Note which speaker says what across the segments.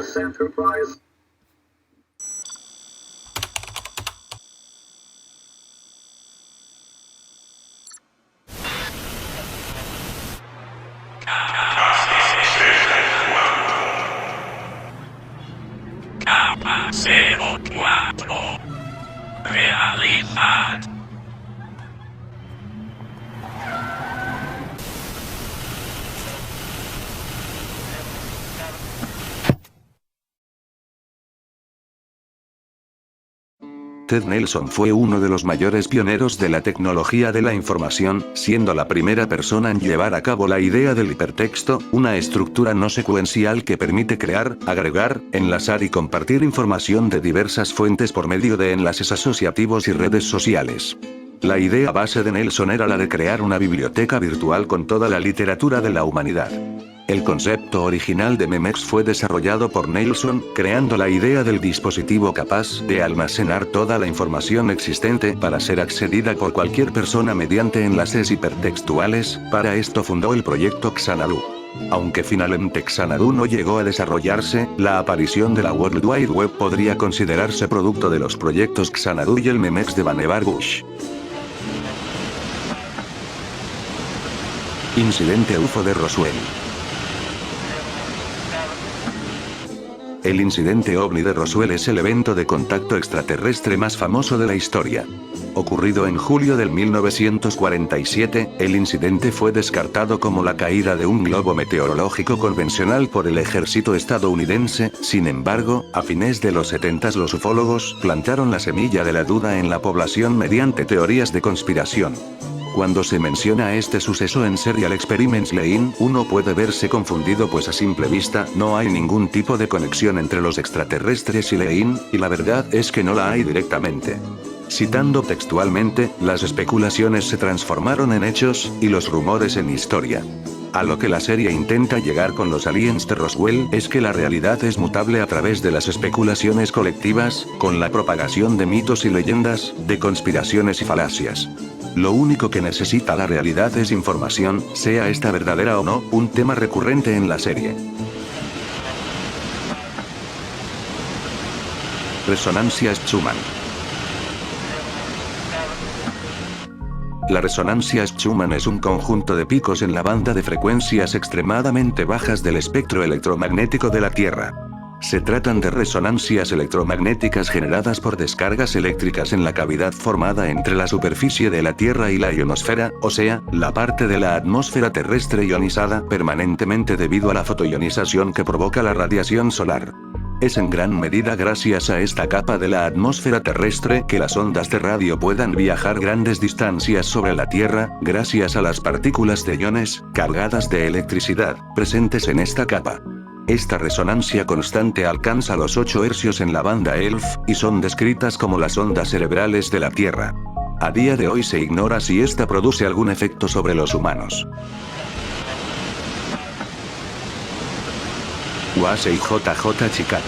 Speaker 1: USS Enterprise.
Speaker 2: Capa 04. Realidad.
Speaker 3: Ted Nelson fue uno de los mayores pioneros de la tecnología de la información, siendo la primera persona en llevar a cabo la idea del hipertexto, una estructura no secuencial que permite crear, agregar, enlazar y compartir información de diversas fuentes por medio de enlaces asociativos y redes sociales. La idea base de Nelson era la de crear una biblioteca virtual con toda la literatura de la humanidad. El concepto original de Memex fue desarrollado por Nelson, creando la idea del dispositivo capaz de almacenar toda la información existente para ser accedida por cualquier persona mediante enlaces hipertextuales. Para esto fundó el proyecto Xanadu. Aunque finalmente Xanadu no llegó a desarrollarse, la aparición de la World Wide Web podría considerarse producto de los proyectos Xanadu y el Memex de Vannevar Bush. Incidente UFO de Roswell. El incidente ovni de Roswell es el evento de contacto extraterrestre más famoso de la historia. Ocurrido en julio del 1947, el incidente fue descartado como la caída de un globo meteorológico convencional por el ejército estadounidense. Sin embargo, a fines de los 70 los ufólogos plantaron la semilla de la duda en la población mediante teorías de conspiración. Cuando se menciona este suceso en Serial Experiments Lane, uno puede verse confundido pues a simple vista no hay ningún tipo de conexión entre los extraterrestres y Lane, y la verdad es que no la hay directamente. Citando textualmente, las especulaciones se transformaron en hechos, y los rumores en historia. A lo que la serie intenta llegar con los aliens de Roswell es que la realidad es mutable a través de las especulaciones colectivas, con la propagación de mitos y leyendas, de conspiraciones y falacias. Lo único que necesita la realidad es información, sea esta verdadera o no, un tema recurrente en la serie. Resonancia Schumann. La resonancia Schumann es un conjunto de picos en la banda de frecuencias extremadamente bajas del espectro electromagnético de la Tierra. Se tratan de resonancias electromagnéticas generadas por descargas eléctricas en la cavidad formada entre la superficie de la Tierra y la ionosfera, o sea, la parte de la atmósfera terrestre ionizada permanentemente debido a la fotoionización que provoca la radiación solar. Es en gran medida gracias a esta capa de la atmósfera terrestre que las ondas de radio puedan viajar grandes distancias sobre la Tierra, gracias a las partículas de iones, cargadas de electricidad, presentes en esta capa. Esta resonancia constante alcanza los 8 hercios en la banda ELF, y son descritas como las ondas cerebrales de la Tierra. A día de hoy se ignora si esta produce algún efecto sobre los humanos. Wasey JJ Chicada.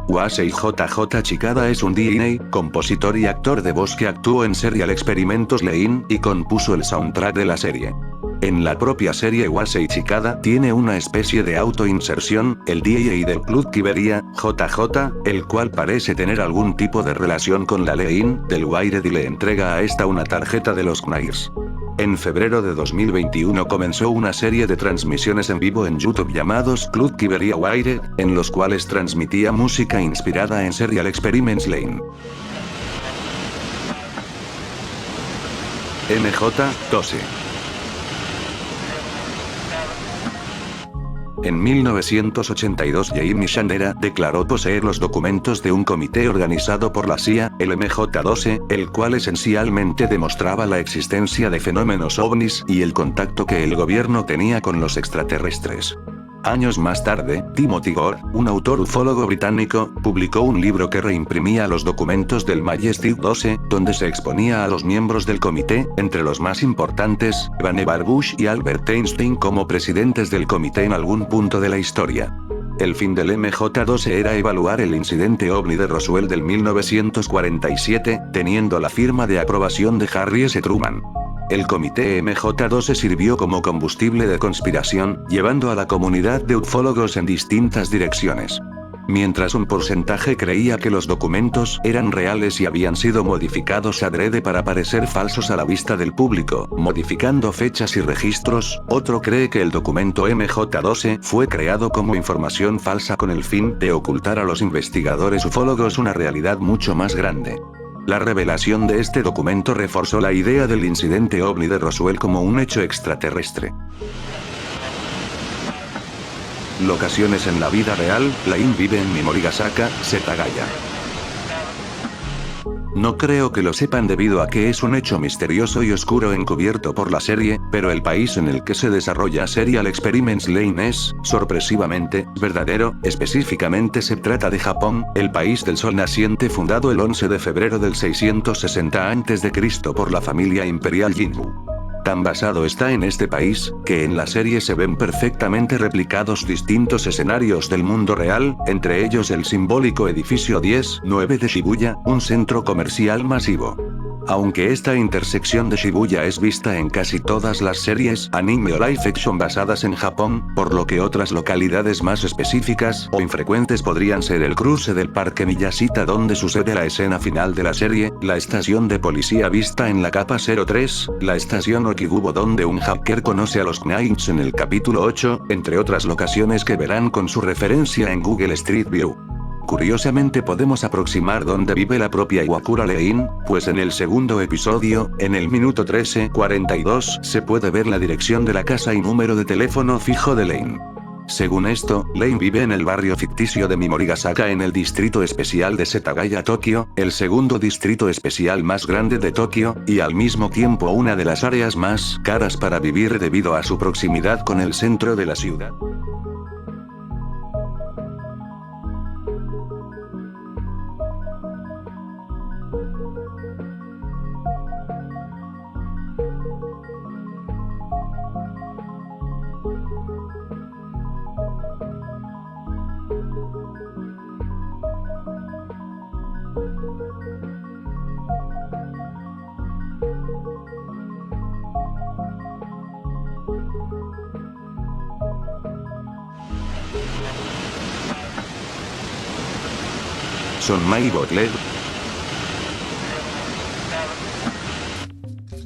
Speaker 3: Wasey JJ Chicada es un DNA, compositor y actor de voz que actuó en Serial Experimentos Lane, y compuso el soundtrack de la serie. En la propia serie Wasey Chicada tiene una especie de autoinserción, el DJ del Club Kiberia, JJ, el cual parece tener algún tipo de relación con la Lane del Wired y le entrega a esta una tarjeta de los Knights. En febrero de 2021 comenzó una serie de transmisiones en vivo en YouTube llamados Club Kiberia Wired, en los cuales transmitía música inspirada en Serial Experiments Lane. MJ-12. En 1982 Jamie Chandera declaró poseer los documentos de un comité organizado por la CIA, el MJ-12, el cual esencialmente demostraba la existencia de fenómenos ovnis y el contacto que el gobierno tenía con los extraterrestres. Años más tarde, Timothy Gore, un autor ufólogo británico, publicó un libro que reimprimía los documentos del Majestic 12, donde se exponía a los miembros del comité, entre los más importantes, Vannevar Bush y Albert Einstein como presidentes del comité en algún punto de la historia. El fin del MJ-12 era evaluar el incidente ovni de Roswell del 1947, teniendo la firma de aprobación de Harry S. Truman. el comité MJ12 sirvió como combustible de conspiración, llevando a la comunidad de ufólogos en distintas direcciones. Mientras un porcentaje creía que los documentos eran reales y habían sido modificados adrede para parecer falsos a la vista del público, modificando fechas y registros, otro cree que el documento MJ12 fue creado como información falsa con el fin de ocultar a los investigadores ufólogos una realidad mucho más grande. La revelación de este documento reforzó la idea del incidente ovni de Roswell como un hecho extraterrestre. Locaciones en la vida real, Lane vive en Mimorigasaka, Setagaya. No creo que lo sepan debido a que es un hecho misterioso y oscuro encubierto por la serie, pero el país en el que se desarrolla Serial Experiments Lane es, sorpresivamente, verdadero, específicamente se trata de Japón, el país del sol naciente fundado el 11 de febrero del 660 a.C. por la familia imperial Jinwu. Tan basado está en este país, que en la serie se ven perfectamente replicados distintos escenarios del mundo real, entre ellos el simbólico edificio 10-9 de Shibuya, un centro comercial masivo. Aunque esta intersección de Shibuya es vista en casi todas las series, anime o live action basadas en Japón, por lo que otras localidades más específicas o infrecuentes podrían ser el cruce del Parque Miyashita donde sucede la escena final de la serie, la estación de policía vista en la capa 03, la estación Okigubo donde un hacker conoce a los Knights en el capítulo 8, entre otras locaciones que verán con su referencia en Google Street View. Curiosamente podemos aproximar dónde vive la propia Iwakura Lane, pues en el segundo episodio, en el minuto 13:42, se puede ver la dirección de la casa y número de teléfono fijo de Lane. Según esto, Lane vive en el barrio ficticio de Mimorigasaka en el distrito especial de Setagaya, Tokio, el segundo distrito especial más grande de Tokio, y al mismo tiempo una de las áreas más caras para vivir debido a su proximidad con el centro de la ciudad. Sonmai Bootleg.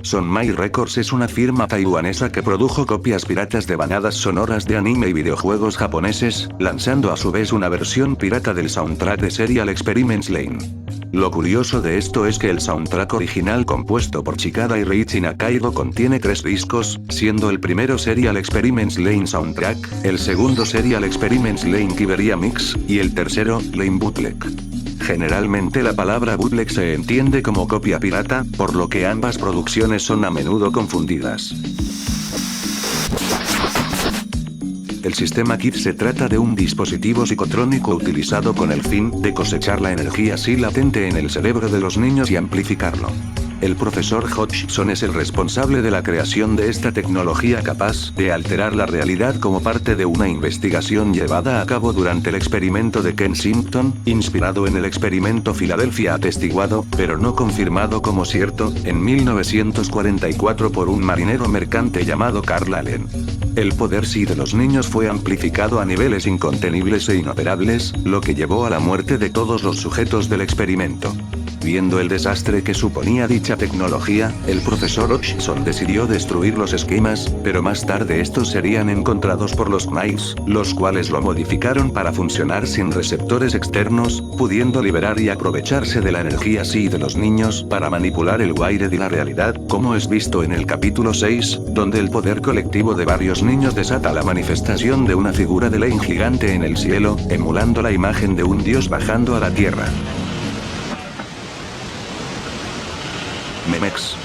Speaker 3: Sonmai Records es una firma taiwanesa que produjo copias piratas de banadas sonoras de anime y videojuegos japoneses, lanzando a su vez una versión pirata del soundtrack de Serial Experiments Lane. Lo curioso de esto es que el soundtrack original compuesto por Chikada y Reichi Nakaido contiene 3 discos, siendo el primero Serial Experiments Lane Soundtrack, el segundo Serial Experiments Lane Kiberia Mix, y el tercero, Lane Bootleg. Generalmente la palabra bootleg se entiende como copia pirata, por lo que ambas producciones son a menudo confundidas. El sistema KIT se trata de un dispositivo psicotrónico utilizado con el fin de cosechar la energía Psi latente en el cerebro de los niños y amplificarlo. El profesor Hodgson es el responsable de la creación de esta tecnología capaz de alterar la realidad como parte de una investigación llevada a cabo durante el experimento de Kensington, inspirado en el experimento Filadelfia atestiguado, pero no confirmado como cierto, en 1944 por un marinero mercante llamado Carl Allen. El poder Psi de los niños fue amplificado a niveles incontenibles e inoperables, lo que llevó a la muerte de todos los sujetos del experimento. Viendo el desastre que suponía dicha tecnología, el profesor Hodgson decidió destruir los esquemas, pero más tarde estos serían encontrados por los Knights, los cuales lo modificaron para funcionar sin receptores externos, pudiendo liberar y aprovecharse de la energía Psi de los niños para manipular el wired y la realidad, como es visto en el capítulo 6, donde el poder colectivo de varios niños desata la manifestación de una figura de Lane gigante en el cielo, emulando la imagen de un dios bajando a la tierra. Memex.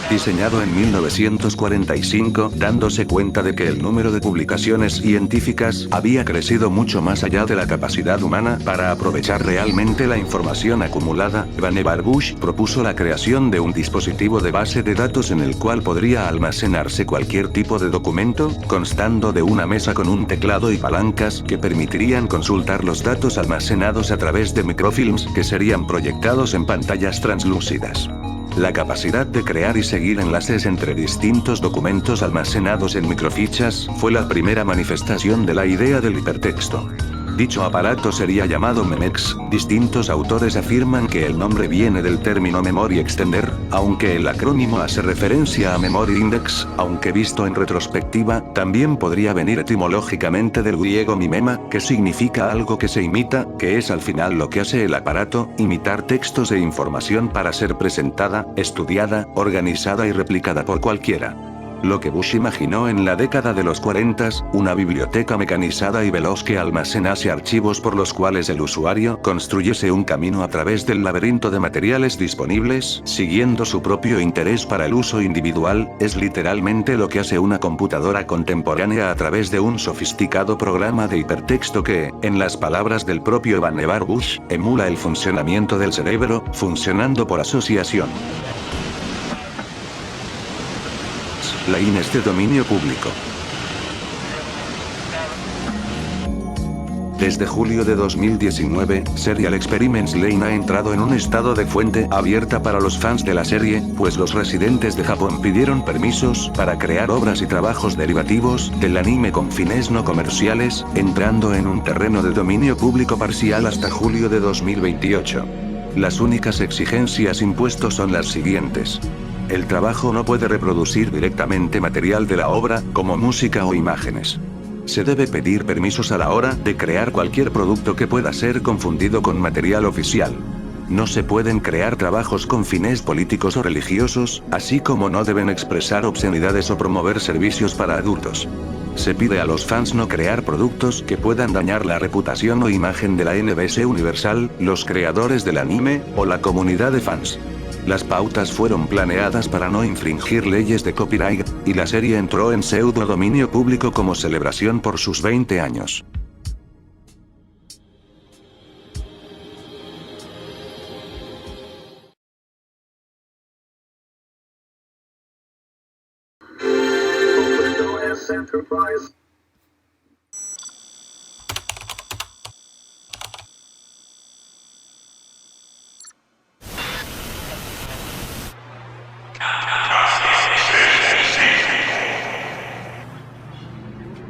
Speaker 3: Diseñado en 1945, dándose cuenta de que el número de publicaciones científicas había crecido mucho más allá de la capacidad humana para aprovechar realmente la información acumulada, Vannevar Bush propuso la creación de un dispositivo de base de datos en el cual podría almacenarse cualquier tipo de documento, constando de una mesa con un teclado y palancas que permitirían consultar los datos almacenados a través de microfilms que serían proyectados en pantallas translúcidas. La capacidad de crear y seguir enlaces entre distintos documentos almacenados en microfichas fue la primera manifestación de la idea del hipertexto. Dicho aparato sería llamado Memex. Distintos autores afirman que el nombre viene del término Memory Extender, aunque el acrónimo hace referencia a Memory Index, aunque visto en retrospectiva, también podría venir etimológicamente del griego mimema, que significa algo que se imita, que es al final lo que hace el aparato, imitar textos e información para ser presentada, estudiada, organizada y replicada por cualquiera. Lo que Bush imaginó en la década de los 40, una biblioteca mecanizada y veloz que almacenase archivos por los cuales el usuario construyese un camino a través del laberinto de materiales disponibles, siguiendo su propio interés para el uso individual, es literalmente lo que hace una computadora contemporánea a través de un sofisticado programa de hipertexto que, en las palabras del propio Vannevar Bush, emula el funcionamiento del cerebro, funcionando por asociación. La INES de dominio público. Desde julio de 2019, Serial Experiments Lane ha entrado en un estado de fuente abierta para los fans de la serie, pues los residentes de Japón pidieron permisos para crear obras y trabajos derivativos del anime con fines no comerciales, entrando en un terreno de dominio público parcial hasta julio de 2028. Las únicas exigencias impuestas son las siguientes. El trabajo no puede reproducir directamente material de la obra, como música o imágenes. Se debe pedir permisos a la hora de crear cualquier producto que pueda ser confundido con material oficial. No se pueden crear trabajos con fines políticos o religiosos, así como no deben expresar obscenidades o promover servicios para adultos. Se pide a los fans no crear productos que puedan dañar la reputación o imagen de la NBC Universal, los creadores del anime, o la comunidad de fans. Las pautas fueron planeadas para no infringir leyes de copyright, y la serie entró en pseudo dominio público como celebración por sus 20 años.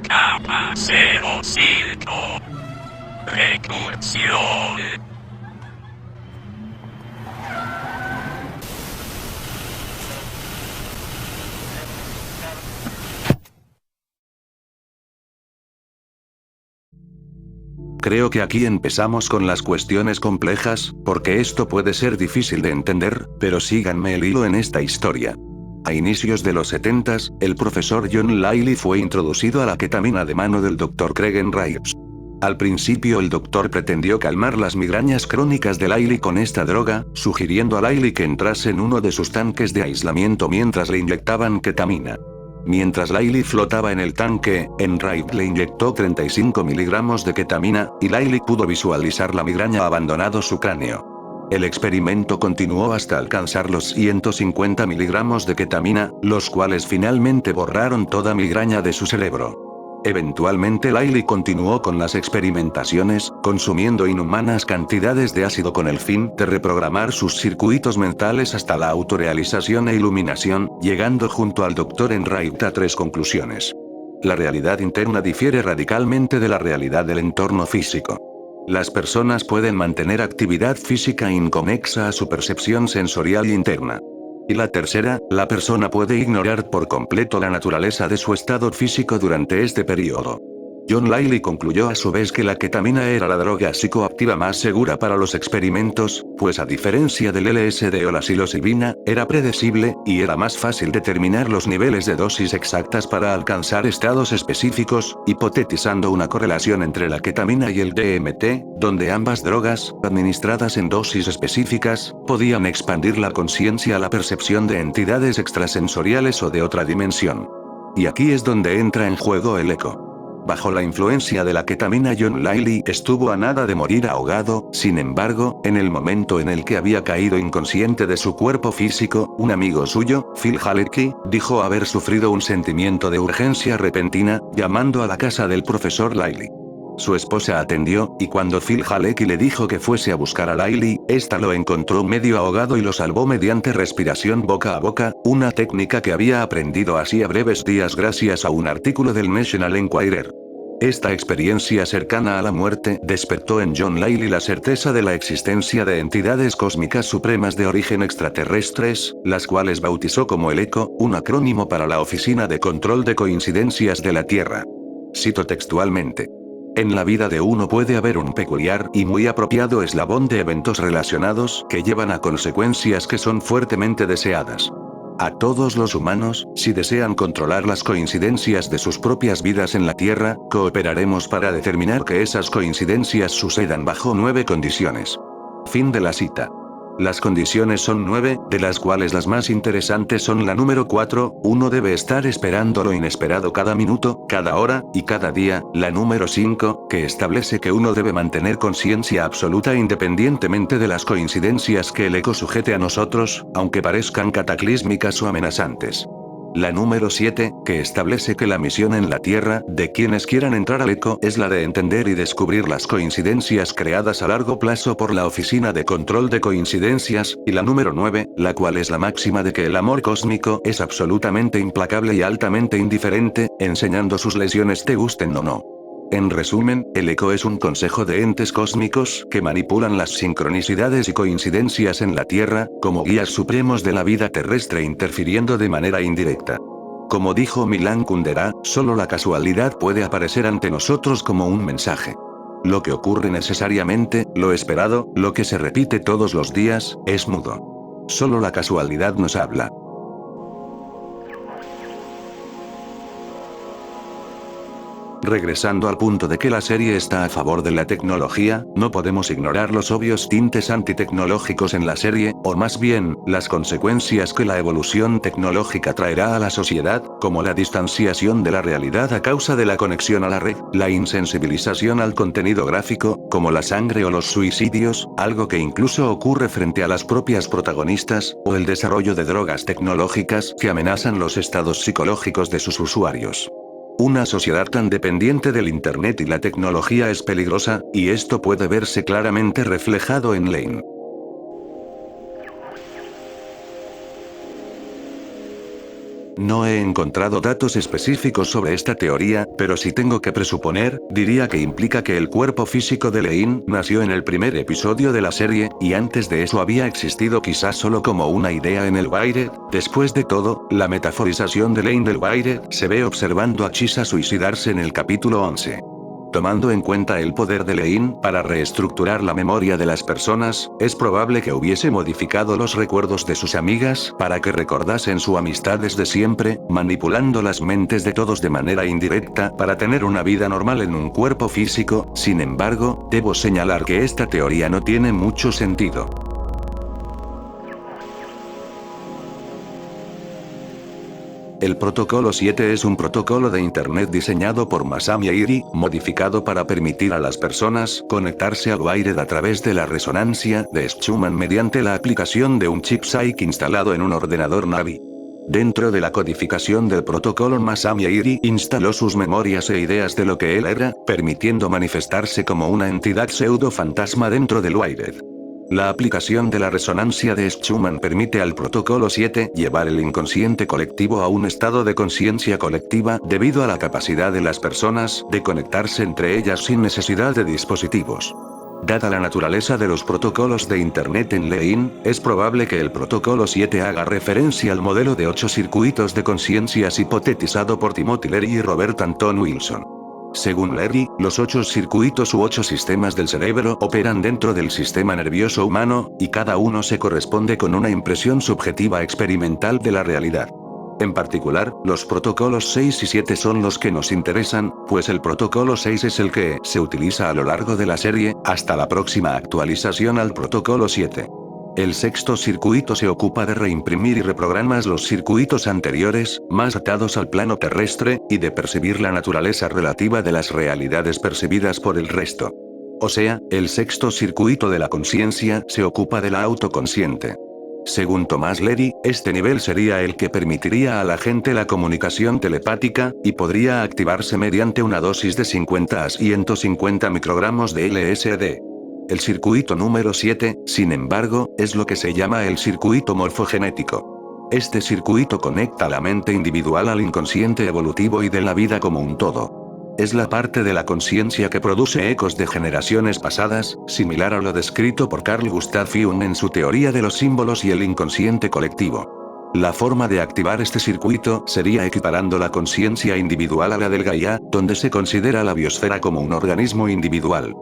Speaker 2: Capa 05. Recursión.
Speaker 3: Creo que aquí empezamos con las cuestiones complejas, porque esto puede ser difícil de entender, pero síganme el hilo en esta historia. A inicios de los 70s, el profesor John Liley fue introducido a la ketamina de mano del Dr. Craig Reeves. Al principio el doctor pretendió calmar las migrañas crónicas de Liley con esta droga, sugiriendo a Liley que entrase en uno de sus tanques de aislamiento mientras le inyectaban ketamina. Mientras Liley flotaba en el tanque, Enright le inyectó 35 miligramos de ketamina, y Liley pudo visualizar la migraña abandonando su cráneo. El experimento continuó hasta alcanzar los 150 miligramos de ketamina, los cuales finalmente borraron toda migraña de su cerebro. Eventualmente Liley continuó con las experimentaciones, consumiendo inhumanas cantidades de ácido con el fin de reprogramar sus circuitos mentales hasta la autorrealización e iluminación, llegando junto al Dr. Enright a 3 conclusiones. La realidad interna difiere radicalmente de la realidad del entorno físico. Las personas pueden mantener actividad física inconexa a su percepción sensorial interna. Y la tercera, la persona puede ignorar por completo la naturaleza de su estado físico durante este periodo. John Liley concluyó a su vez que la ketamina era la droga psicoactiva más segura para los experimentos, pues a diferencia del LSD o la psilocibina, era predecible, y era más fácil determinar los niveles de dosis exactas para alcanzar estados específicos, hipotetizando una correlación entre la ketamina y el DMT, donde ambas drogas, administradas en dosis específicas, podían expandir la conciencia a la percepción de entidades extrasensoriales o de otra dimensión. Y aquí es donde entra en juego el eco. Bajo la influencia de la ketamina, John Liley estuvo a nada de morir ahogado. Sin embargo, en el momento en el que había caído inconsciente de su cuerpo físico, un amigo suyo, Phil Halecki, dijo haber sufrido un sentimiento de urgencia repentina, llamando a la casa del profesor Liley. Su esposa atendió, y cuando Phil Halecki le dijo que fuese a buscar a Lily, esta lo encontró medio ahogado y lo salvó mediante respiración boca a boca, una técnica que había aprendido hacía breves días gracias a un artículo del National Enquirer. Esta experiencia cercana a la muerte despertó en John Lyle la certeza de la existencia de entidades cósmicas supremas de origen extraterrestres, las cuales bautizó como el ECO, un acrónimo para la Oficina de Control de Coincidencias de la Tierra. Cito textualmente. En la vida de uno puede haber un peculiar y muy apropiado eslabón de eventos relacionados que llevan a consecuencias que son fuertemente deseadas. A todos los humanos, si desean controlar las coincidencias de sus propias vidas en la Tierra, cooperaremos para determinar que esas coincidencias sucedan bajo 9 condiciones. Fin de la cita. Las condiciones son 9, de las cuales las más interesantes son la número 4, uno debe estar esperando lo inesperado cada minuto, cada hora, y cada día, la número 5, que establece que uno debe mantener conciencia absoluta independientemente de las coincidencias que el eco sujete a nosotros, aunque parezcan cataclísmicas o amenazantes. La número 7, que establece que la misión en la Tierra, de quienes quieran entrar al ECO, es la de entender y descubrir las coincidencias creadas a largo plazo por la Oficina de Control de Coincidencias, y la número 9, la cual es la máxima de que el amor cósmico es absolutamente implacable y altamente indiferente, enseñando sus lesiones te gusten o no. En resumen, el ECO es un consejo de entes cósmicos que manipulan las sincronicidades y coincidencias en la Tierra, como guías supremos de la vida terrestre interfiriendo de manera indirecta. Como dijo Milan Kundera, solo la casualidad puede aparecer ante nosotros como un mensaje. Lo que ocurre necesariamente, lo esperado, lo que se repite todos los días, es mudo. Solo la casualidad nos habla. Regresando al punto de que la serie está a favor de la tecnología, no podemos ignorar los obvios tintes antitecnológicos en la serie, o más bien, las consecuencias que la evolución tecnológica traerá a la sociedad, como la distanciación de la realidad a causa de la conexión a la red, la insensibilización al contenido gráfico, como la sangre o los suicidios, algo que incluso ocurre frente a las propias protagonistas, o el desarrollo de drogas tecnológicas que amenazan los estados psicológicos de sus usuarios. Una sociedad tan dependiente del Internet y la tecnología es peligrosa, y esto puede verse claramente reflejado en Lane. No he encontrado datos específicos sobre esta teoría, pero si tengo que presuponer, diría que implica que el cuerpo físico de Lane nació en el primer episodio de la serie, y antes de eso había existido quizás solo como una idea en el Wired. Después de todo, la metaforización de Lane del Wired se ve observando a Chisa suicidarse en el capítulo 11. Tomando en cuenta el poder de Lane para reestructurar la memoria de las personas, es probable que hubiese modificado los recuerdos de sus amigas para que recordasen su amistad desde siempre, manipulando las mentes de todos de manera indirecta para tener una vida normal en un cuerpo físico. Sin embargo, debo señalar que esta teoría no tiene mucho sentido. El protocolo 7 es un protocolo de Internet diseñado por Masami Airi, modificado para permitir a las personas conectarse al Wired a través de la resonancia de Schumann mediante la aplicación de un chip PSYC instalado en un ordenador Navi. Dentro de la codificación del protocolo, Masami Airi instaló sus memorias e ideas de lo que él era, permitiendo manifestarse como una entidad pseudo-fantasma dentro del Wired. La aplicación de la resonancia de Schumann permite al protocolo 7 llevar el inconsciente colectivo a un estado de conciencia colectiva, debido a la capacidad de las personas de conectarse entre ellas sin necesidad de dispositivos. Dada la naturaleza de los protocolos de Internet en Lane, es probable que el protocolo 7 haga referencia al modelo de 8 circuitos de conciencias hipotetizado por Timothy Leary y Robert Anton Wilson. Según Leary, los 8 circuitos u 8 sistemas del cerebro operan dentro del sistema nervioso humano, y cada uno se corresponde con una impresión subjetiva experimental de la realidad. En particular, los protocolos 6 y 7 son los que nos interesan, pues el protocolo 6 es el que se utiliza a lo largo de la serie, hasta la próxima actualización al protocolo 7. El sexto circuito se ocupa de reimprimir y reprogramar los circuitos anteriores, más atados al plano terrestre, y de percibir la naturaleza relativa de las realidades percibidas por el resto. O sea, el sexto circuito de la conciencia se ocupa de la autoconsciente. Según Thomas Leary, este nivel sería el que permitiría a la gente la comunicación telepática, y podría activarse mediante una dosis de 50 a 150 microgramos de LSD. El circuito número 7, sin embargo, es lo que se llama el circuito morfogenético. Este circuito conecta la mente individual al inconsciente evolutivo y de la vida como un todo. Es la parte de la conciencia que produce ecos de generaciones pasadas, similar a lo descrito por Carl Gustav Jung en su teoría de los símbolos y el inconsciente colectivo. La forma de activar este circuito sería equiparando la conciencia individual a la del Gaia, donde se considera la biosfera como un organismo individual.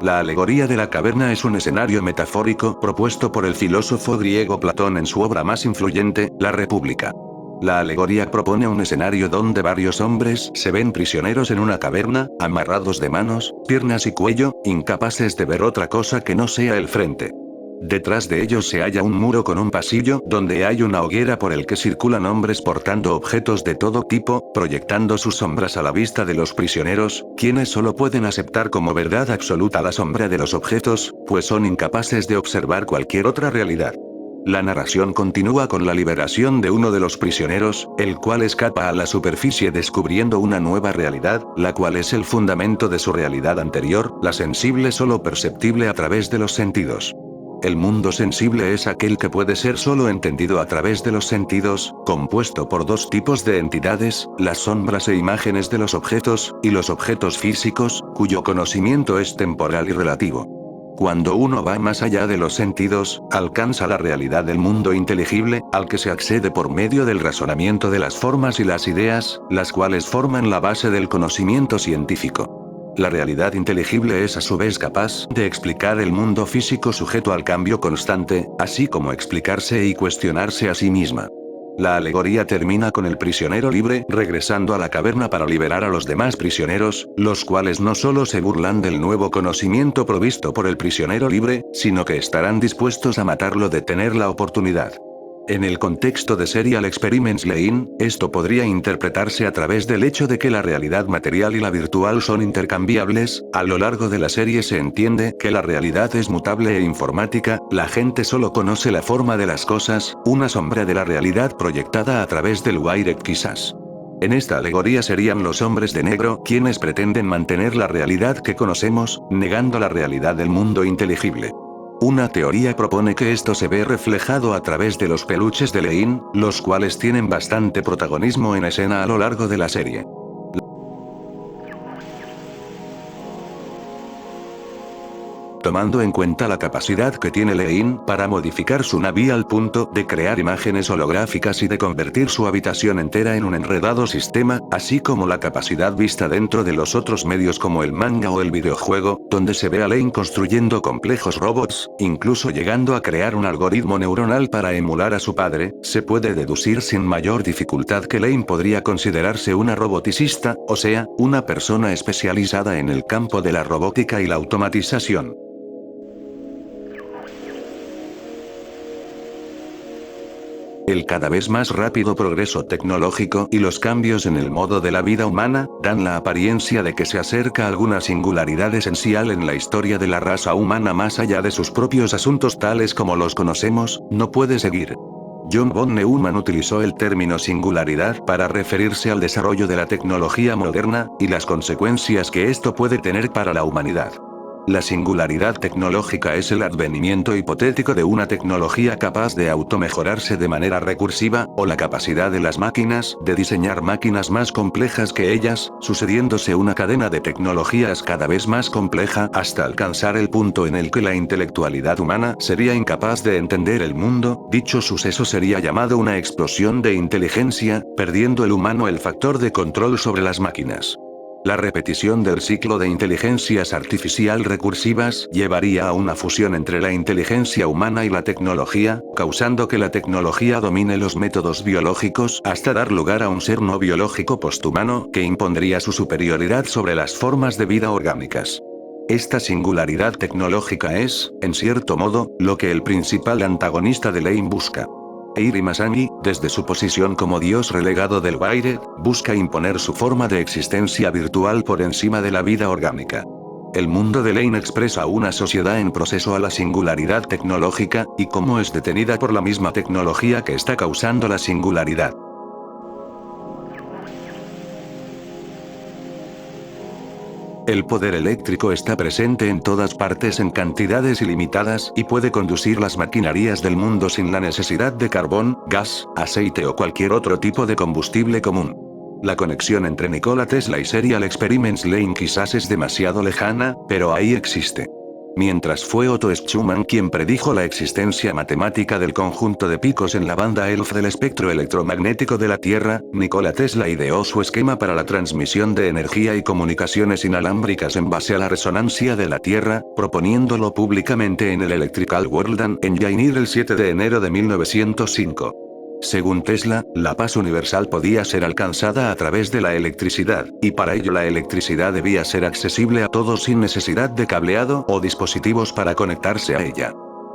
Speaker 3: La alegoría de la caverna es un escenario metafórico propuesto por el filósofo griego Platón en su obra más influyente, La República. La alegoría propone un escenario donde varios hombres se ven prisioneros en una caverna, amarrados de manos, piernas y cuello, incapaces de ver otra cosa que no sea el frente. Detrás de ellos se halla un muro con un pasillo donde hay una hoguera por el que circulan hombres portando objetos de todo tipo, proyectando sus sombras a la vista de los prisioneros, quienes solo pueden aceptar como verdad absoluta la sombra de los objetos, pues son incapaces de observar cualquier otra realidad. La narración continúa con la liberación de uno de los prisioneros, el cual escapa a la superficie descubriendo una nueva realidad, la cual es el fundamento de su realidad anterior, la sensible solo perceptible a través de los sentidos. El mundo sensible es aquel que puede ser solo entendido a través de los sentidos, compuesto por dos tipos de entidades, las sombras e imágenes de los objetos, y los objetos físicos, cuyo conocimiento es temporal y relativo. Cuando uno va más allá de los sentidos, alcanza la realidad del mundo inteligible, al que se accede por medio del razonamiento de las formas y las ideas, las cuales forman la base del conocimiento científico. La realidad inteligible es a su vez capaz de explicar el mundo físico sujeto al cambio constante, así como explicarse y cuestionarse a sí misma. La alegoría termina con el prisionero libre regresando a la caverna para liberar a los demás prisioneros, los cuales no solo se burlan del nuevo conocimiento provisto por el prisionero libre, sino que estarán dispuestos a matarlo de tener la oportunidad. En el contexto de Serial Experiments Lane, esto podría interpretarse a través del hecho de que la realidad material y la virtual son intercambiables. A lo largo de la serie se entiende que la realidad es mutable e informática, la gente solo conoce la forma de las cosas, una sombra de la realidad proyectada a través del Wired quizás. En esta alegoría serían los hombres de negro quienes pretenden mantener la realidad que conocemos, negando la realidad del mundo inteligible. Una teoría propone que esto se ve reflejado a través de los peluches de Lane, los cuales tienen bastante protagonismo en escena a lo largo de la serie. Tomando en cuenta la capacidad que tiene Lane para modificar su Navi al punto de crear imágenes holográficas y de convertir su habitación entera en un enredado sistema, así como la capacidad vista dentro de los otros medios como el manga o el videojuego, donde se ve a Lane construyendo complejos robots, incluso llegando a crear un algoritmo neuronal para emular a su padre, se puede deducir sin mayor dificultad que Lane podría considerarse una roboticista, o sea, una persona especializada en el campo de la robótica y la automatización. El cada vez más rápido progreso tecnológico y los cambios en el modo de la vida humana, dan la apariencia de que se acerca a alguna singularidad esencial en la historia de la raza humana más allá de sus propios asuntos tales como los conocemos, no puede seguir. John von Neumann utilizó el término singularidad para referirse al desarrollo de la tecnología moderna, y las consecuencias que esto puede tener para la humanidad. La singularidad tecnológica es el advenimiento hipotético de una tecnología capaz de automejorarse de manera recursiva, o la capacidad de las máquinas de diseñar máquinas más complejas que ellas, sucediéndose una cadena de tecnologías cada vez más compleja hasta alcanzar el punto en el que la intelectualidad humana sería incapaz de entender el mundo. Dicho suceso sería llamado una explosión de inteligencia, perdiendo el humano el factor de control sobre las máquinas. La repetición del ciclo de inteligencias artificial recursivas llevaría a una fusión entre la inteligencia humana y la tecnología, causando que la tecnología domine los métodos biológicos hasta dar lugar a un ser no biológico posthumano que impondría su superioridad sobre las formas de vida orgánicas. Esta singularidad tecnológica es, en cierto modo, lo que el principal antagonista de Lane busca. Eiri Masami, desde su posición como dios relegado del Wired, busca imponer su forma de existencia virtual por encima de la vida orgánica. El mundo de Lane expresa una sociedad en proceso a la singularidad tecnológica, y cómo es detenida por la misma tecnología que está causando la singularidad. El poder eléctrico está presente en todas partes en cantidades ilimitadas y puede conducir las maquinarias del mundo sin la necesidad de carbón, gas, aceite o cualquier otro tipo de combustible común. La conexión entre Nikola Tesla y Serial Experiments Lane quizás es demasiado lejana, pero ahí existe. Mientras fue Otto Schumann quien predijo la existencia matemática del conjunto de picos en la banda ELF del espectro electromagnético de la Tierra, Nikola Tesla ideó su esquema para la transmisión de energía y comunicaciones inalámbricas en base a la resonancia de la Tierra, proponiéndolo públicamente en el Electrical World Engineer el 7 de enero de 1905. Según Tesla, la paz universal podía ser alcanzada a través de la electricidad, y para ello la electricidad debía ser accesible a todos sin necesidad de cableado o dispositivos para conectarse a ella.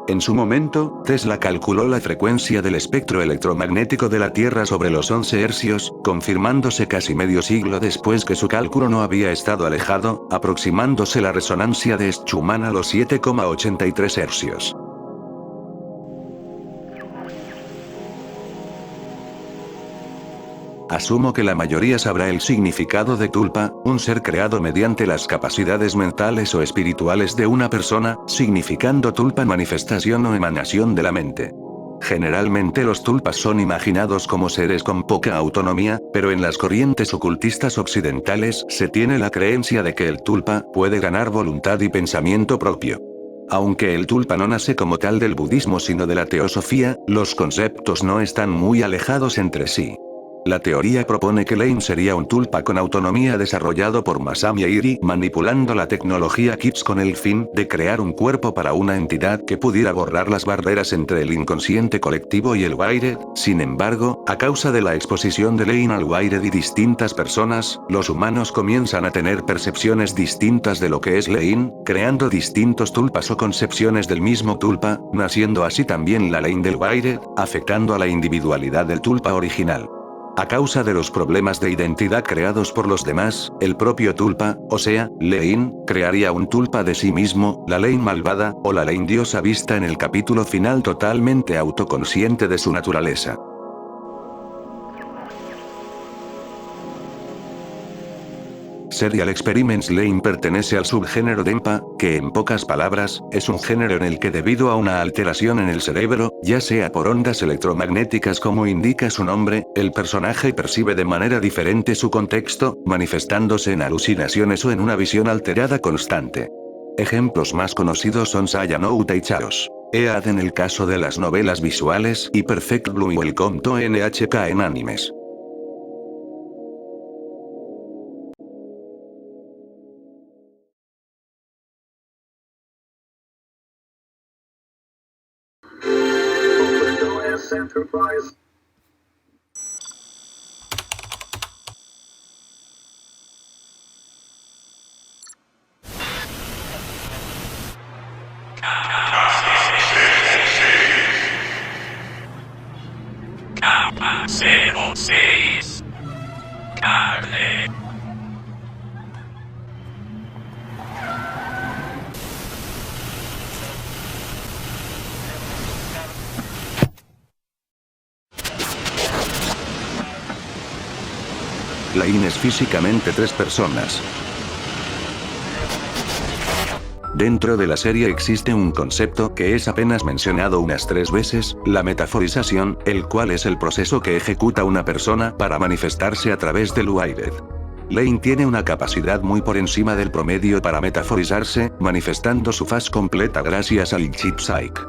Speaker 3: En su momento, Tesla calculó la frecuencia del espectro electromagnético de la Tierra sobre los 11 hercios, confirmándose casi medio siglo después que su cálculo no había estado alejado, aproximándose la resonancia de Schumann a los 7,83 hercios. Asumo que la mayoría sabrá el significado de tulpa, un ser creado mediante las capacidades mentales o espirituales de una persona, significando tulpa manifestación o emanación de la mente. Generalmente los tulpas son imaginados como seres con poca autonomía, pero en las corrientes ocultistas occidentales se tiene la creencia de que el tulpa puede ganar voluntad y pensamiento propio. Aunque el tulpa no nace como tal del budismo sino de la teosofía, los conceptos no están muy alejados entre sí. La teoría propone que Lane sería un tulpa con autonomía desarrollado por Masami Airi manipulando la tecnología KIPS con el fin de crear un cuerpo para una entidad que pudiera borrar las barreras entre el inconsciente colectivo y el Wired. Sin embargo, a causa de la exposición de Lane al Wired y distintas personas, los humanos comienzan a tener percepciones distintas de lo que es Lane, creando distintos tulpas o concepciones del mismo tulpa, naciendo así también la Lane del Wired, afectando a la individualidad del tulpa original. A causa de los problemas de identidad creados por los demás, el propio tulpa, o sea, Lane, crearía un tulpa de sí mismo, la Lane malvada, o la Lane diosa vista en el capítulo final totalmente autoconsciente de su naturaleza. Serial Experiments Lane pertenece al subgénero DEMPA, que en pocas palabras, es un género en el que debido a una alteración en el cerebro, ya sea por ondas electromagnéticas como indica su nombre, el personaje percibe de manera diferente su contexto, manifestándose en alucinaciones o en una visión alterada constante. Ejemplos más conocidos son Sayanoouta y Chaos Ead en el caso de las novelas visuales y Perfect Blue y Welcome to NHK en animes.
Speaker 1: Enterprise.
Speaker 2: Capa 06. Carne.
Speaker 3: Lane es físicamente 3 personas. Dentro de la serie existe un concepto que es apenas mencionado unas 3 veces, la metaforización, el cual es el proceso que ejecuta una persona para manifestarse a través del Wired. Lane tiene una capacidad muy por encima del promedio para metaforizarse, manifestando su faz completa gracias al chip Psyche.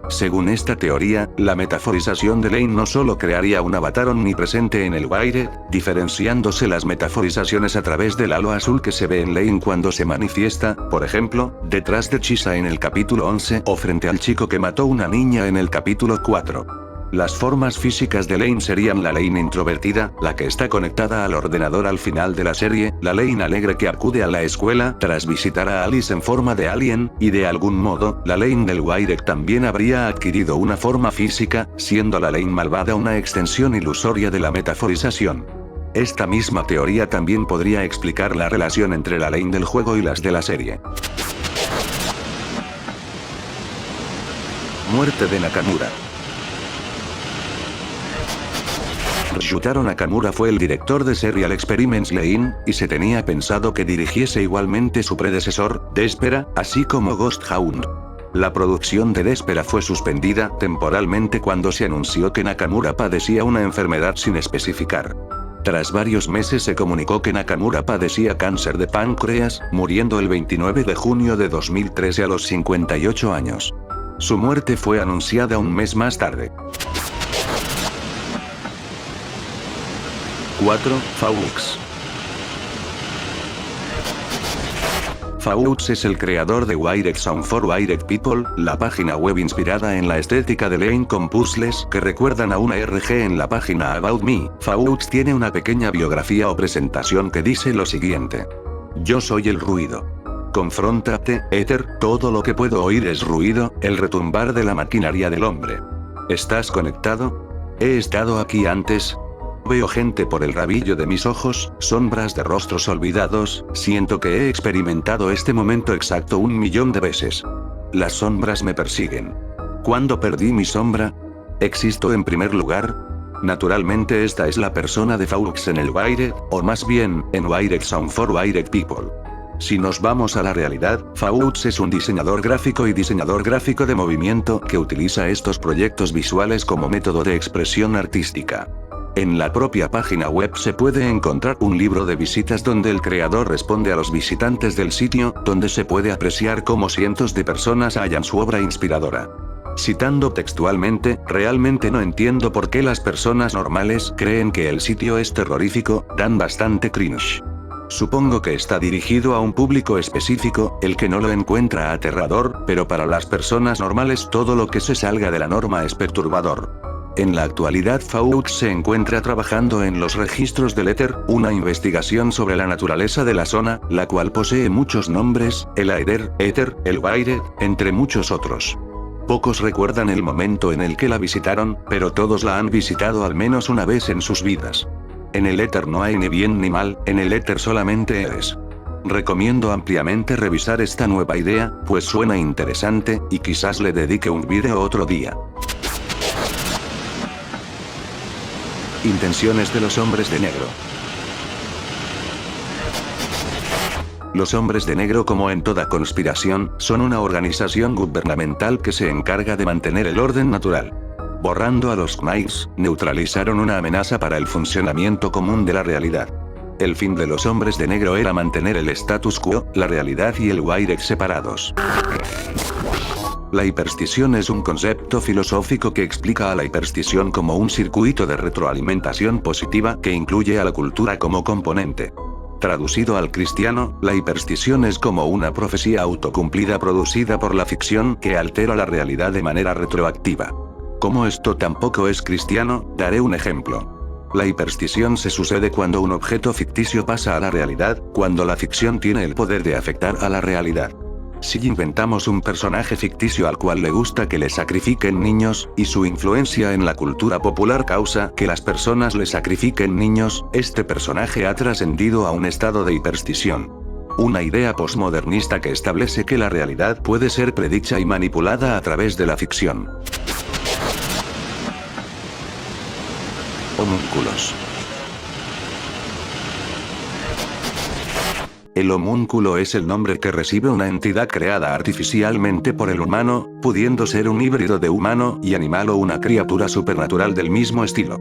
Speaker 3: Según esta teoría, la metaforización de Lane no solo crearía un avatar omnipresente en el Wired, diferenciándose las metaforizaciones a través del halo azul que se ve en Lane cuando se manifiesta, por ejemplo, detrás de Chisa en el capítulo 11 o frente al chico que mató una niña en el capítulo 4. Las formas físicas de Lane serían la Lane introvertida, la que está conectada al ordenador al final de la serie, la Lane alegre que acude a la escuela tras visitar a Alice en forma de alien, y de algún modo, la Lane del Wired también habría adquirido una forma física, siendo la Lane malvada una extensión ilusoria de la metaforización. Esta misma teoría también podría explicar la relación entre la Lane del juego y las de la serie. Muerte de Nakamura. Ryutaro Nakamura fue el director de Serial Experiments Lain, y se tenía pensado que dirigiese igualmente su predecesor, Despera, así como Ghost Hound. La producción de Despera fue suspendida temporalmente cuando se anunció que Nakamura padecía una enfermedad sin especificar. Tras varios meses se comunicó que Nakamura padecía cáncer de páncreas, muriendo el 29 de junio de 2013 a los 58 años. Su muerte fue anunciada un mes más tarde. 4. Phaux. Phaux es el creador de Wired Sound for Wired People, la página web inspirada en la estética de Lane con puzzles que recuerdan a una RG en la página About Me. Phaux tiene una pequeña biografía o presentación que dice lo siguiente. Yo soy el ruido. Confróntate, Éter, todo lo que puedo oír es ruido, el retumbar de la maquinaria del hombre. ¿Estás conectado? He estado aquí antes. Veo gente por el rabillo de mis ojos, sombras de rostros olvidados, siento que he experimentado este momento exacto 1.000.000 de veces. Las sombras me persiguen. ¿Cuándo perdí mi sombra? ¿Existo en primer lugar? Naturalmente esta es la persona de Phaux en el Wired, o más bien, en Wired Sound for Wired People. Si nos vamos a la realidad, Phaux es un diseñador gráfico y diseñador gráfico de movimiento que utiliza estos proyectos visuales como método de expresión artística. En la propia página web se puede encontrar un libro de visitas donde el creador responde a los visitantes del sitio, donde se puede apreciar cómo cientos de personas hallan su obra inspiradora. Citando textualmente, realmente no entiendo por qué las personas normales creen que el sitio es terrorífico, dan bastante cringe. Supongo que está dirigido a un público específico, el que no lo encuentra aterrador, pero para las personas normales todo lo que se salga de la norma es perturbador. En la actualidad Phaux se encuentra trabajando en los registros del éter, una investigación sobre la naturaleza de la zona, la cual posee muchos nombres, el Aether, éter, el Wired, entre muchos otros. Pocos recuerdan el momento en el que la visitaron, pero todos la han visitado al menos una vez en sus vidas. En el éter no hay ni bien ni mal, en el éter solamente eres. Recomiendo ampliamente revisar esta nueva idea, pues suena interesante, y quizás le dedique un vídeo otro día. Intenciones de los hombres de negro. Los hombres de negro, como en toda conspiración, son una organización gubernamental que se encarga de mantener el orden natural. Borrando a los Knights, neutralizaron una amenaza para el funcionamiento común de la realidad. El fin de los hombres de negro era mantener el status quo, la realidad y el Wired separados. La hiperstición es un concepto filosófico que explica a la hiperstición como un circuito de retroalimentación positiva que incluye a la cultura como componente. Traducido al cristiano, la hiperstición es como una profecía autocumplida producida por la ficción que altera la realidad de manera retroactiva. Como esto tampoco es cristiano, daré un ejemplo. La hiperstición se sucede cuando un objeto ficticio pasa a la realidad, cuando la ficción tiene el poder de afectar a la realidad. Si inventamos un personaje ficticio al cual le gusta que le sacrifiquen niños, y su influencia en la cultura popular causa que las personas le sacrifiquen niños, este personaje ha trascendido a un estado de hiperstición. Una idea posmodernista que establece que la realidad puede ser predicha y manipulada a través de la ficción. Homúnculos. El homúnculo es el nombre que recibe una entidad creada artificialmente por el humano, pudiendo ser un híbrido de humano y animal o una criatura supernatural del mismo estilo.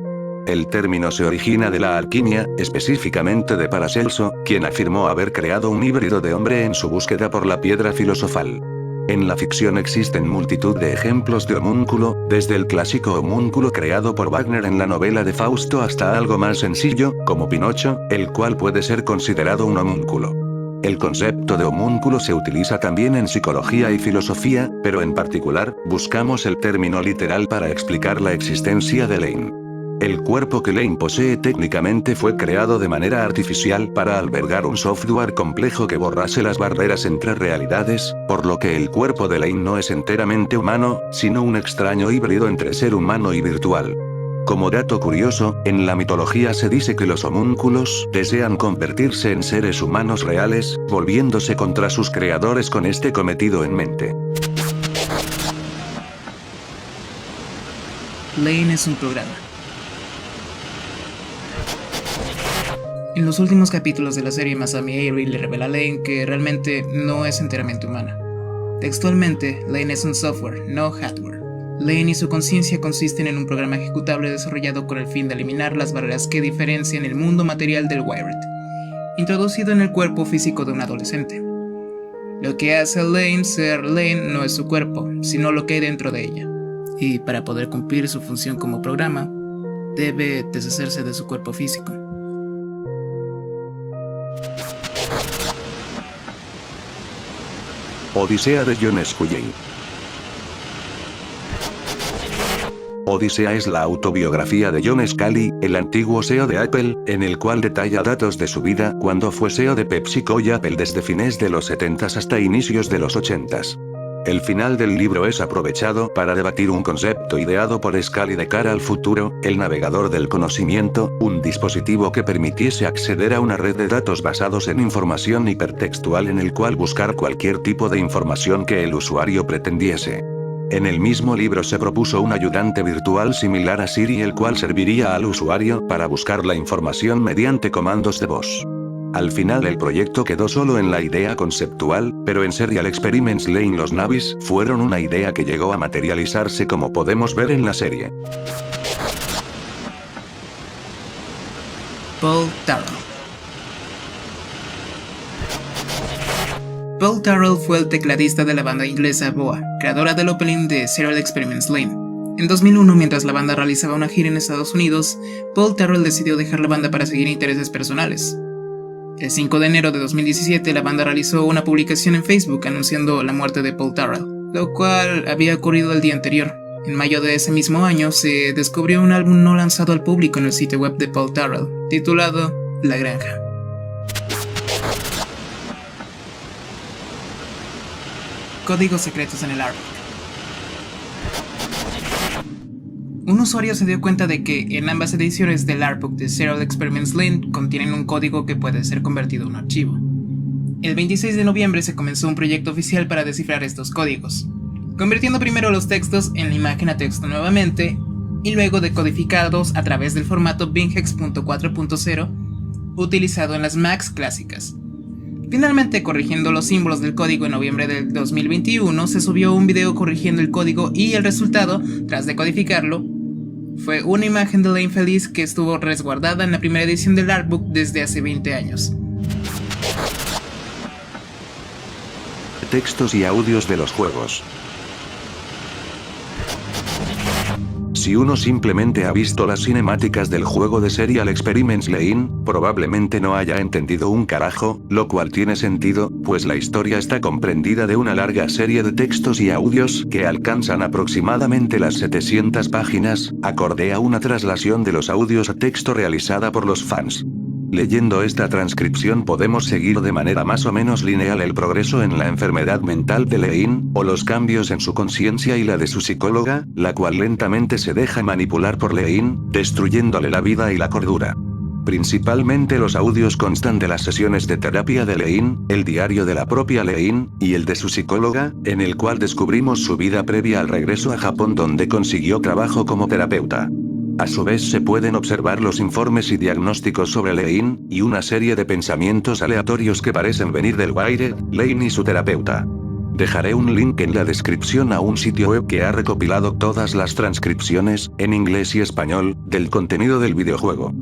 Speaker 3: El término se origina de la alquimia, específicamente de Paracelso, quien afirmó haber creado un híbrido de hombre en su búsqueda por la piedra filosofal. En la ficción existen multitud de ejemplos de homúnculo, desde el clásico homúnculo creado por Wagner en la novela de Fausto hasta algo más sencillo, como Pinocho, el cual puede ser considerado un homúnculo. El concepto de homúnculo se utiliza también en psicología y filosofía, pero en particular, buscamos el término literal para explicar la existencia de Lane. El cuerpo que Lane posee técnicamente fue creado de manera artificial para albergar un software complejo que borrase las barreras entre realidades, por lo que el cuerpo de Lane no es enteramente humano, sino un extraño híbrido entre ser humano y virtual. Como dato curioso, en la mitología se dice que los homúnculos desean convertirse en seres humanos reales, volviéndose contra sus creadores con este cometido en mente.
Speaker 1: Lane es un programa. En los últimos capítulos de la serie, Masami Airi le revela a Lane que realmente no es enteramente humana. Textualmente, Lane es un software, no hardware. Lane y su conciencia consisten en un programa ejecutable desarrollado con el fin de eliminar las barreras que diferencian el mundo material del Wired, introducido en el cuerpo físico de un adolescente. Lo que hace a Lane ser Lane no es su cuerpo, sino lo que hay dentro de ella. Y para poder cumplir su función como programa, debe deshacerse de su cuerpo físico.
Speaker 3: Odisea de John Sculley. Odisea es la autobiografía de John Sculley, el antiguo CEO de Apple, en el cual detalla datos de su vida cuando fue CEO de PepsiCo y Apple desde fines de los 70s hasta inicios de los 80s. El final del libro es aprovechado para debatir un concepto ideado por Sculley de cara al futuro, el navegador del conocimiento, un dispositivo que permitiese acceder a una red de datos basados en información hipertextual en el cual buscar cualquier tipo de información que el usuario pretendiese. En el mismo libro se propuso un ayudante virtual similar a Siri, el cual serviría al usuario para buscar la información mediante comandos de voz. Al final el proyecto quedó solo en la idea conceptual, pero en Serial Experiments Lane los Navis fueron una idea que llegó a materializarse como podemos ver en la serie.
Speaker 1: Paul Tarrell. Paul Tarrell fue el tecladista de la banda inglesa Boa, creadora del opening de Serial Experiments Lane. En 2001, mientras la banda realizaba una gira en Estados Unidos, Paul Tarrell decidió dejar la banda para seguir intereses personales. El 5 de enero de 2017, la banda realizó una publicación en Facebook anunciando la muerte de Paul Tarrell, lo cual había ocurrido el día anterior. En mayo de ese mismo año, se descubrió un álbum no lanzado al público en el sitio web de Paul Tarrell, titulado La Granja. Códigos secretos en el Artbook. Un usuario se dio cuenta de que en ambas ediciones del Artbook de Serial Experiments Lane contienen un código que puede ser convertido en un archivo. El 26 de noviembre se comenzó un proyecto oficial para descifrar estos códigos, convirtiendo primero los textos en la imagen a texto nuevamente, y luego decodificados a través del formato BingEx.4.0 utilizado en las Macs clásicas. Finalmente, corrigiendo los símbolos del código en noviembre del 2021, se subió un video corrigiendo el código y el resultado, tras decodificarlo, fue una imagen de Lane feliz que estuvo resguardada en la primera edición del Artbook desde hace 20 años.
Speaker 3: Textos y audios de los juegos. Si uno simplemente ha visto las cinemáticas del juego de Serial Experiments Lane, probablemente no haya entendido un carajo, lo cual tiene sentido, pues la historia está comprendida de una larga serie de textos y audios que alcanzan aproximadamente las 700 páginas, acorde a una traslación de los audios a texto realizada por los fans. Leyendo esta transcripción podemos seguir de manera más o menos lineal el progreso en la enfermedad mental de Lane, o los cambios en su conciencia y la de su psicóloga, la cual lentamente se deja manipular por Lane, destruyéndole la vida y la cordura. Principalmente los audios constan de las sesiones de terapia de Lane, el diario de la propia Lane, y el de su psicóloga, en el cual descubrimos su vida previa al regreso a Japón donde consiguió trabajo como terapeuta. A su vez se pueden observar los informes y diagnósticos sobre Lane, y una serie de pensamientos aleatorios que parecen venir del Wired, Lane y su terapeuta. Dejaré un link en la descripción a un sitio web que ha recopilado todas las transcripciones, en inglés y español, del contenido del videojuego.